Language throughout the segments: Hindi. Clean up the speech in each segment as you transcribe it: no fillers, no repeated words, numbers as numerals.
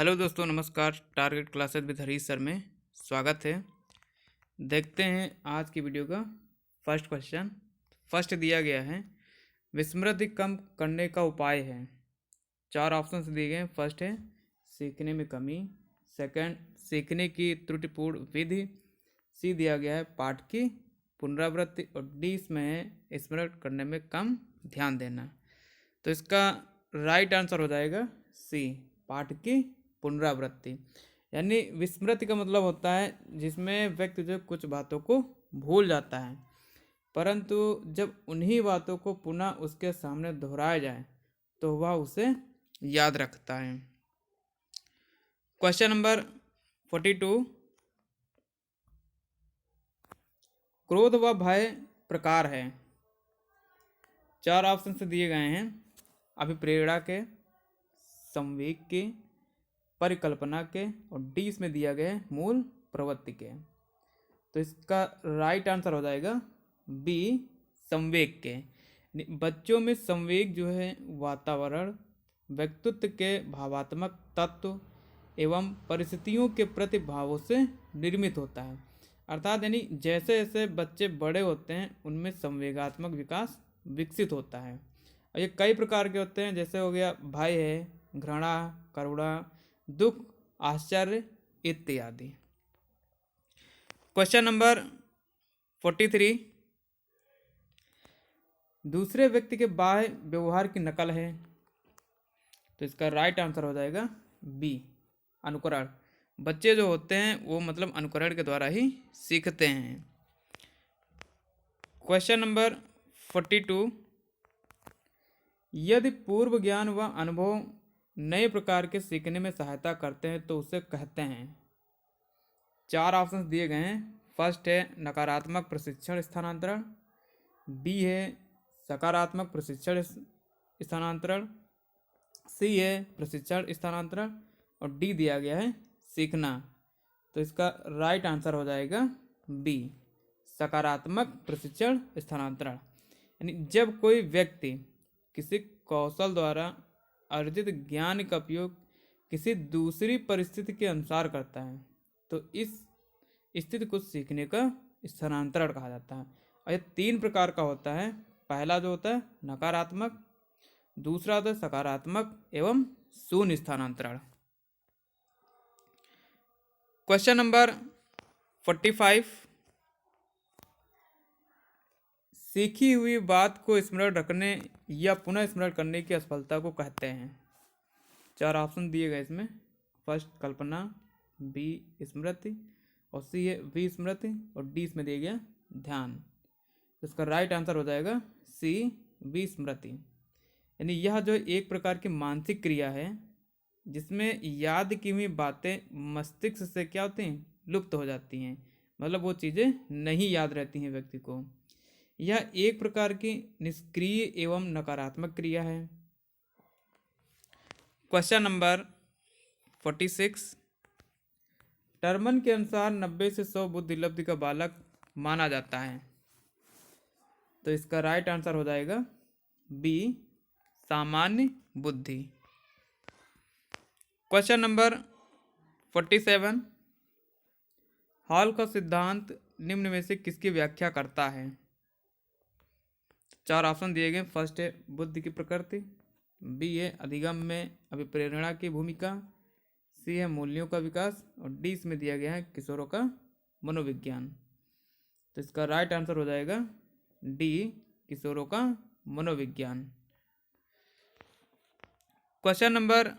हेलो दोस्तों, नमस्कार। Target classes with Harish sir में स्वागत है। देखते हैं आज की वीडियो का फर्स्ट क्वेश्चन। फर्स्ट दिया गया है विस्मृति कम करने का उपाय है। 4 ऑप्शंस दिए गए हैं। फर्स्ट है सीखने में कमी, सेकंड सीखने की त्रुटिपूर्ण विधि, सी दिया गया है पाठ की पुनरावृत्ति और डी इसमें है स्मरण करने में कम ध्यान देना। तो इसका राइट आंसर हो जाएगा सी, पाठ की पुनरावृत्ति। यानी विस्मृति का मतलब होता है जिसमें व्यक्ति जो कुछ बातों को भूल जाता है, परंतु जब उन्हीं बातों को पुनः उसके सामने दोहराया जाए तो वह उसे याद रखता है। क्वेश्चन नंबर 42, क्रोध व भय प्रकार है। 4 ऑप्शन से दिए गए हैं। अभिप्रेरणा के, संवेग के, परिकल्पना के और डी इसमें दिया गया है मूल प्रवृत्ति के। तो इसका राइट आंसर हो जाएगा बी, संवेग के। बच्चों में संवेग जो है वातावरण, व्यक्तित्व के भावात्मक तत्व एवं परिस्थितियों के प्रति भावों से निर्मित होता है। अर्थात यानी जैसे जैसे बच्चे बड़े होते हैं उनमें संवेगात्मक विकास विकसित होता है। और ये कई प्रकार के होते हैं, जैसे हो गया भय है, घृणा, करुणा, दुख, आश्चर्य इत्यादि। क्वेश्चन नंबर 43, दूसरे व्यक्ति के बाह्य व्यवहार की नकल है। तो इसका राइट आंसर हो जाएगा बी, अनुकरण। बच्चे जो होते हैं वो मतलब अनुकरण के द्वारा ही सीखते हैं। क्वेश्चन नंबर 42, यदि पूर्व ज्ञान व अनुभव नए प्रकार के सीखने में सहायता करते हैं तो उसे कहते हैं। 4 ऑप्शंस दिए गए हैं। फर्स्ट है नकारात्मक प्रशिक्षण स्थानांतरण, बी है सकारात्मक प्रशिक्षण स्थानांतरण, सी है प्रशिक्षण स्थानांतरण और डी दिया गया है सीखना। तो इसका राइट आंसर हो जाएगा बी, सकारात्मक प्रशिक्षण स्थानांतरण। यानी जब कोई व्यक्ति किसी कौशल द्वारा अर्जित ज्ञान का उपयोग किसी दूसरी परिस्थिति के अनुसार करता है तो इस स्थिति को सीखने का स्थानांतरण कहा जाता है। और ये 3 प्रकार का होता है। पहला जो होता है नकारात्मक, दूसरा होता है सकारात्मक एवं शून्य स्थानांतरण। क्वेश्चन नंबर 45, सीखी हुई बात को स्मरण रखने या पुनः स्मरण करने की असफलता को कहते हैं। 4 ऑप्शन दिए गए इसमें। फर्स्ट कल्पना, बी स्मृति और सी है विस्मृति और डी इसमें दिया गया ध्यान। तो इसका राइट आंसर हो जाएगा सी, विस्मृति। यानी यह जो एक प्रकार की मानसिक क्रिया है जिसमें याद की हुई बातें मस्तिष्क से क्या होती हैं, लुप्त हो जाती हैं। मतलब वो चीज़ें नहीं याद रहती हैं व्यक्ति को। यह एक प्रकार की निष्क्रिय एवं नकारात्मक क्रिया है। क्वेश्चन नंबर 46, टर्मन के अनुसार 90 से 100 बुद्धि लब्धि का बालक माना जाता है। तो इसका राइट आंसर हो जाएगा बी, सामान्य बुद्धि। क्वेश्चन नंबर 47, हॉल का सिद्धांत निम्न में से किसकी व्याख्या करता है। 4 ऑप्शन दिए गए। फर्स्ट है बुद्धि की प्रकृति, बी है अधिगम में अभिप्रेरणा की भूमिका, सी है मूल्यों का विकास और डी इसमें दिया गया है किशोरों का मनोविज्ञान। तो इसका राइट आंसर हो जाएगा डी, किशोरों का मनोविज्ञान। क्वेश्चन नंबर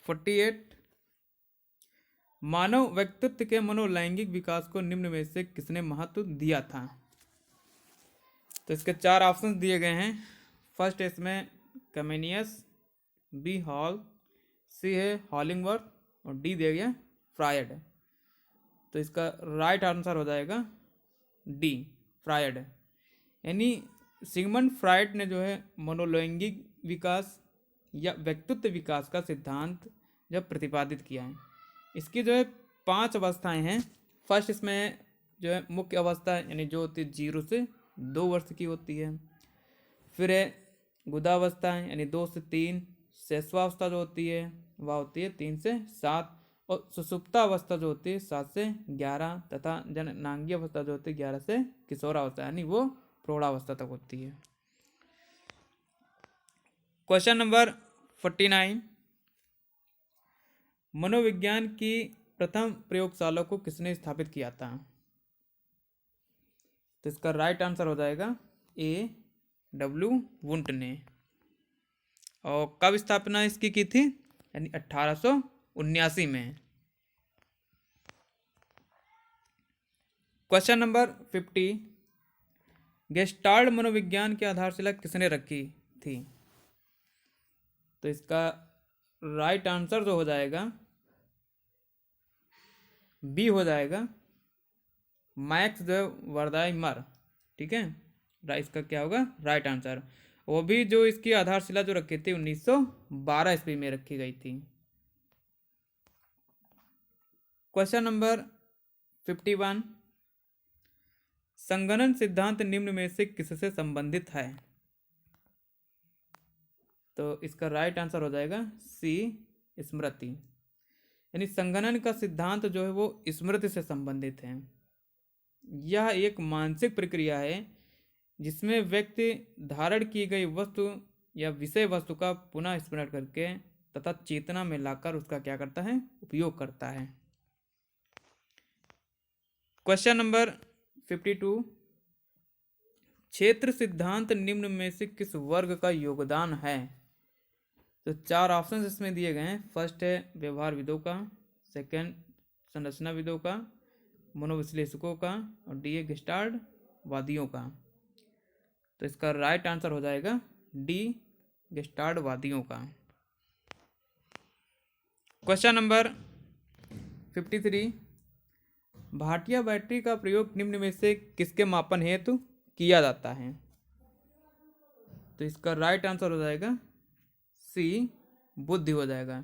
48, मानव व्यक्तित्व के मनोलैंगिक विकास को निम्न में से किसने महत्व दिया था। तो इसके 4 ऑप्शन दिए गए हैं। फर्स्ट इसमें कमेनियस, बी हॉल, सी है हॉलिंगवर्थ और डी दिया गया फ्रायड। तो इसका राइट आंसर हो जाएगा डी, फ्रायड। यानी सिगमंड फ्रायड ने जो है मनोलैंगिक विकास या व्यक्तित्व विकास का सिद्धांत जब प्रतिपादित किया है। इसकी जो है 5 अवस्थाएं हैं। फर्स्ट इसमें जो है मुख्य अवस्था है, यानी जो होती है 0 से 2 वर्ष की होती है। फिर है गुदावस्था है, यानी 2 से 3। शैशवावस्था जो होती है वह होती है 3 से 7, और सुषुप्ता अवस्था जो होती है 7 से 11, तथा जननांगीय अवस्था जो होती है 11 से किशोरावस्था, यानी वो प्रौढ़ावस्था तक होती है। क्वेश्चन नंबर 49, मनोविज्ञान की प्रथम प्रयोगशाला को किसने स्थापित किया था? तो इसका राइट आंसर हो जाएगा A.W. वुंट ने। और कब स्थापना इसकी की थी? यानी 1879 में। क्वेश्चन नंबर 50, गेस्टाल्ट मनोविज्ञान की आधारशिला किसने रखी थी? तो इसका राइट आंसर जो हो जाएगा बी हो जाएगा, मैक्स द वर्दाइमर। ठीक है, इसका क्या होगा राइट आंसर। वो भी जो इसकी आधारशिला जो रखी थी 1912 ईस्वी में रखी गई थी। क्वेश्चन नंबर 51, संगणन सिद्धांत निम्न में से किससे संबंधित है? तो इसका राइट आंसर हो जाएगा सी, स्मृति। यानी संगणन का सिद्धांत जो है वो स्मृति से संबंधित है। यह एक मानसिक प्रक्रिया है जिसमें व्यक्ति धारण की गई वस्तु या विषय वस्तु का पुनः स्मरण करके तथा चेतना में लाकर उसका क्या करता है, उपयोग करता है। क्वेश्चन नंबर 52, क्षेत्र सिद्धांत निम्न में से किस वर्ग का योगदान है? तो 4 ऑप्शन इसमें दिए गए हैं। फर्स्ट है व्यवहारविदों का, सेकंड संरचनाविदों का, मनोविश्लेषकों का, और डी है गेस्टाल्ट वादियों का। तो इसका राइट आंसर हो जाएगा डी, गेस्टाल्ट वादियों का। क्वेश्चन नंबर 53, भाटिया बैटरी का प्रयोग निम्न में से किसके मापन हेतु किया जाता है? तो इसका राइट आंसर हो जाएगा सी, बुद्धि हो जाएगा।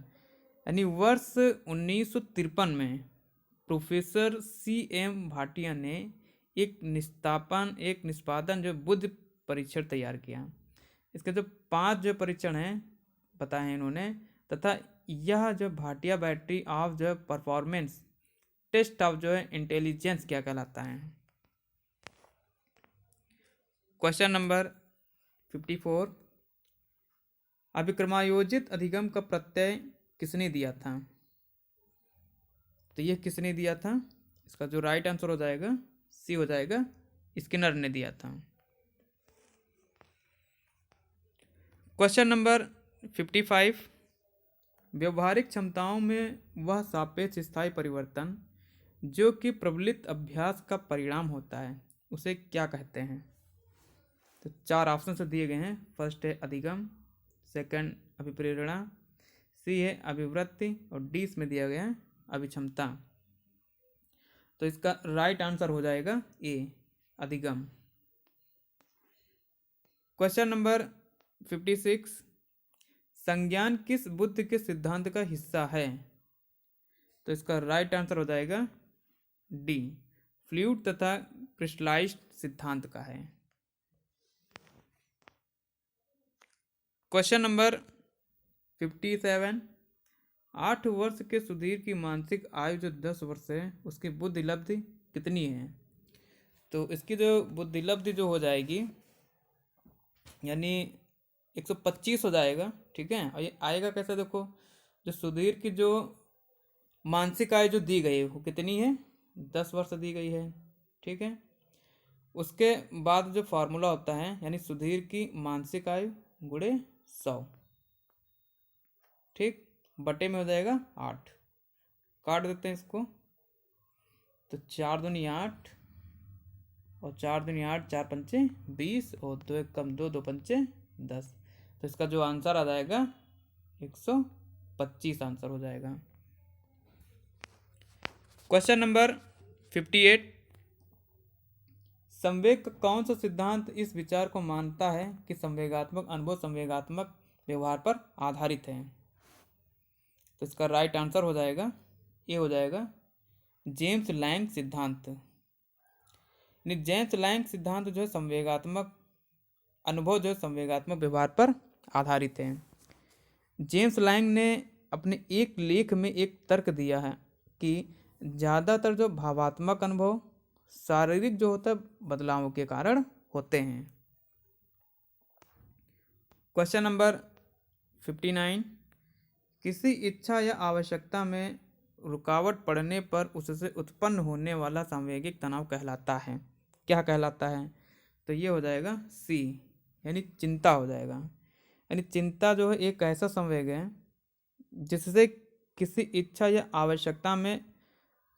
यानी वर्ष 1953 में प्रोफेसर C.M. भाटिया ने एक निष्पादन जो बुद्धि परीक्षण तैयार किया। इसके जो 5 जो परीक्षण हैं बताए हैं इन्होंने, तथा यह जो भाटिया बैटरी ऑफ जो परफॉर्मेंस टेस्ट ऑफ जो है इंटेलिजेंस क्या कहलाता है? क्वेश्चन नंबर 54, अभिक्रमायोजित अधिगम का प्रत्यय किसने दिया था? तो यह किसने दिया था? इसका जो राइट आंसर हो जाएगा सी हो जाएगा, स्किनर ने दिया था। क्वेश्चन नंबर 55, व्यवहारिक क्षमताओं में वह सापेक्ष स्थायी परिवर्तन जो कि प्रबलित अभ्यास का परिणाम होता है उसे क्या कहते हैं? तो 4 ऑप्शन से दिए गए हैं। फर्स्ट है अधिगम, सेकंड अभिप्रेरणा, सी है अभिवृत्ति, और डी इसमें दिया गया है अभिक्षमता। तो इसका राइट आंसर हो जाएगा ए, अधिगम। क्वेश्चन नंबर 56, संज्ञान किस बुद्धि के सिद्धांत का हिस्सा है? तो इसका राइट आंसर हो जाएगा डी, फ्लूइड तथा क्रिस्टलाइज्ड सिद्धांत का है। क्वेश्चन नंबर 57, 8 वर्ष के सुधीर की मानसिक आयु जो 10 वर्ष है उसकी बुद्धि लब्धि कितनी है? तो इसकी जो बुद्धि लब्धि जो हो जाएगी यानी 125 हो जाएगा। ठीक है, और ये आएगा कैसे? देखो, जो सुधीर की जो मानसिक आयु जो दी गई है वो कितनी है? 10 वर्ष दी गई है। ठीक है, उसके बाद जो फार्मूला होता है यानी सुधीर की मानसिक आयु गुणे 100, ठीक, बटे में हो जाएगा 8। काट देते हैं इसको, तो 4 दूनी 8 और 4 दूनी 8, 4 पंचे 20 और 2 1 कम 2, 2 पंचे 10। तो इसका जो आंसर आ जाएगा 125 आंसर हो जाएगा। क्वेश्चन नंबर 58, संवेग का कौन सा सिद्धांत इस विचार को मानता है कि संवेगात्मक अनुभव संवेगात्मक व्यवहार पर आधारित है? तो इसका राइट आंसर हो जाएगा ये हो जाएगा जेम्स लैंग सिद्धांत। जेम्स लैंग सिद्धांत जो है संवेगात्मक अनुभव जो है संवेगात्मक व्यवहार पर आधारित है। जेम्स लैंग ने अपने एक लेख में एक तर्क दिया है कि ज़्यादातर जो भावात्मक अनुभव शारीरिक जो होता है बदलावों के कारण होते हैं। क्वेश्चन नंबर 59, किसी इच्छा या आवश्यकता में रुकावट पड़ने पर उससे उत्पन्न होने वाला सांवेगिक तनाव कहलाता है, क्या कहलाता है? तो ये हो जाएगा सी, यानी चिंता हो जाएगा। यानी चिंता जो है एक ऐसा संवेग है जिससे किसी इच्छा या आवश्यकता में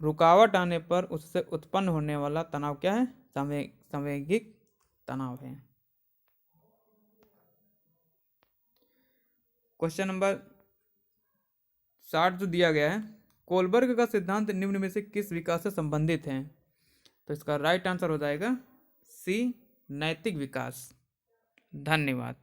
रुकावट आने पर उससे उत्पन्न होने वाला तनाव क्या है? संवेगिक तनाव है। क्वेश्चन नंबर 60 जो दिया गया है, कोलबर्ग का सिद्धांत निम्न में से किस विकास से संबंधित है? तो इसका राइट आंसर हो जाएगा सी, नैतिक विकास। धन्यवाद।